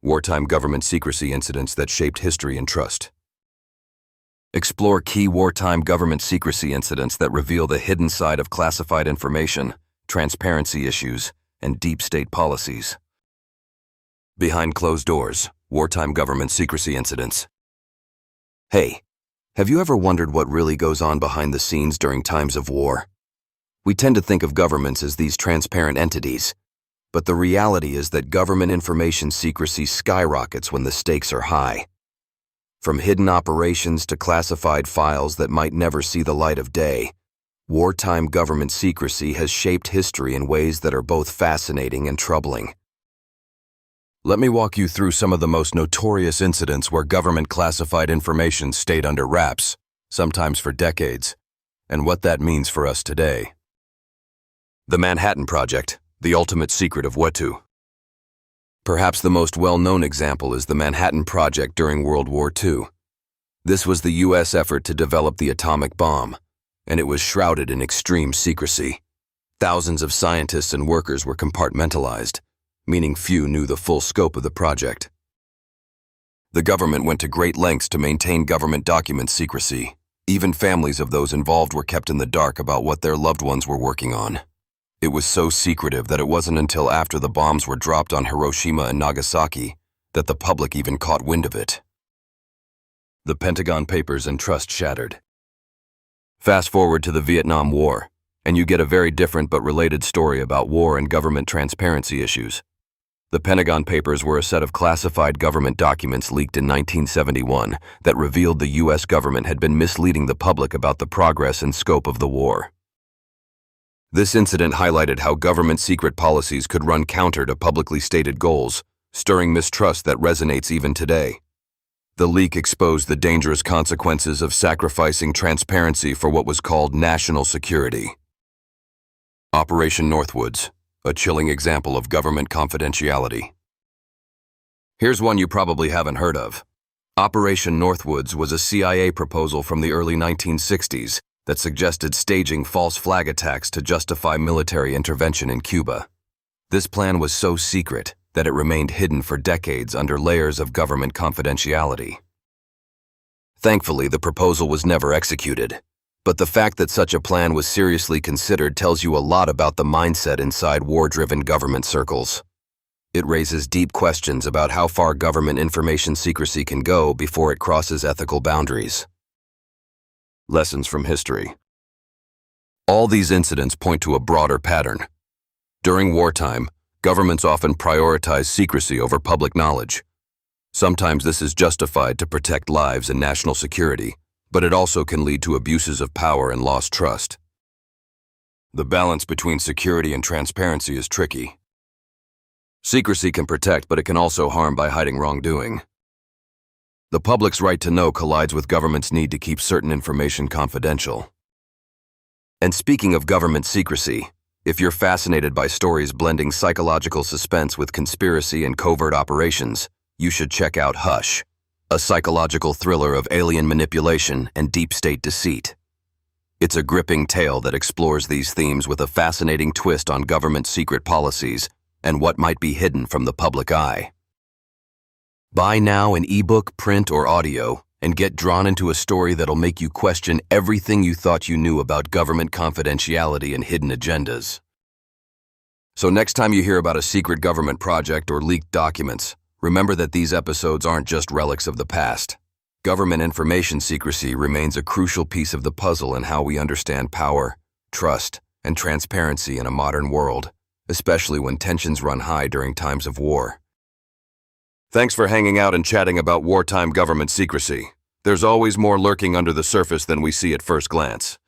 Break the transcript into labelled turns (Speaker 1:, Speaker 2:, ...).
Speaker 1: Wartime government secrecy incidents that shaped history and trust. Explore key wartime government secrecy incidents that reveal the hidden side of classified information, transparency issues, and deep state policies. Behind closed doors, wartime government secrecy incidents. Hey, have you ever wondered what really goes on behind the scenes during times of war? We tend to think of governments as these transparent entities, but the reality is that government information secrecy skyrockets when the stakes are high. From hidden operations to classified files that might never see the light of day, wartime government secrecy has shaped history in ways that are both fascinating and troubling. Let me walk you through some of the most notorious incidents where government classified information stayed under wraps, sometimes for decades, and what that means for us today. The Manhattan Project, the ultimate secret of Wetu. Perhaps the most well-known example is the Manhattan Project during World War II. This was the U.S. effort to develop the atomic bomb, and it was shrouded in extreme secrecy. Thousands of scientists and workers were compartmentalized, meaning few knew the full scope of the project. The government went to great lengths to maintain government document secrecy. Even families of those involved were kept in the dark about what their loved ones were working on. It was so secretive that it wasn't until after the bombs were dropped on Hiroshima and Nagasaki that the public even caught wind of it. The Pentagon Papers and trust shattered. Fast forward to the Vietnam War, and you get a very different but related story about war and government transparency issues. The Pentagon Papers were a set of classified government documents leaked in 1971 that revealed the U.S. government had been misleading the public about the progress and scope of the war. This incident highlighted how government secret policies could run counter to publicly stated goals, stirring mistrust that resonates even today. The leak exposed the dangerous consequences of sacrificing transparency for what was called national security. Operation Northwoods, a chilling example of government confidentiality. Here's one you probably haven't heard of. Operation Northwoods was a CIA proposal from the early 1960s that suggested staging false flag attacks to justify military intervention in Cuba. This plan was so secret that it remained hidden for decades under layers of government confidentiality. Thankfully, the proposal was never executed, but the fact that such a plan was seriously considered tells you a lot about the mindset inside war-driven government circles. It raises deep questions about how far government information secrecy can go before it crosses ethical boundaries. Lessons from history. All these incidents point to a broader pattern. During wartime, governments often prioritize secrecy over public knowledge. Sometimes this is justified to protect lives and national security, but it also can lead to abuses of power and lost trust. The balance between security and transparency is tricky. Secrecy can protect, but it can also harm by hiding wrongdoing. The public's right to know collides with government's need to keep certain information confidential. And speaking of government secrecy, if you're fascinated by stories blending psychological suspense with conspiracy and covert operations, you should check out Hush, a psychological thriller of alien manipulation and deep state deceit. It's a gripping tale that explores these themes with a fascinating twist on government secret policies and what might be hidden from the public eye. Buy now in ebook, print, or audio, and get drawn into a story that'll make you question everything you thought you knew about government confidentiality and hidden agendas. So next time you hear about a secret government project or leaked documents, remember that these episodes aren't just relics of the past. Government information secrecy remains a crucial piece of the puzzle in how we understand power, trust, and transparency in a modern world, especially when tensions run high during times of war. Thanks for hanging out and chatting about wartime government secrecy. There's always more lurking under the surface than we see at first glance.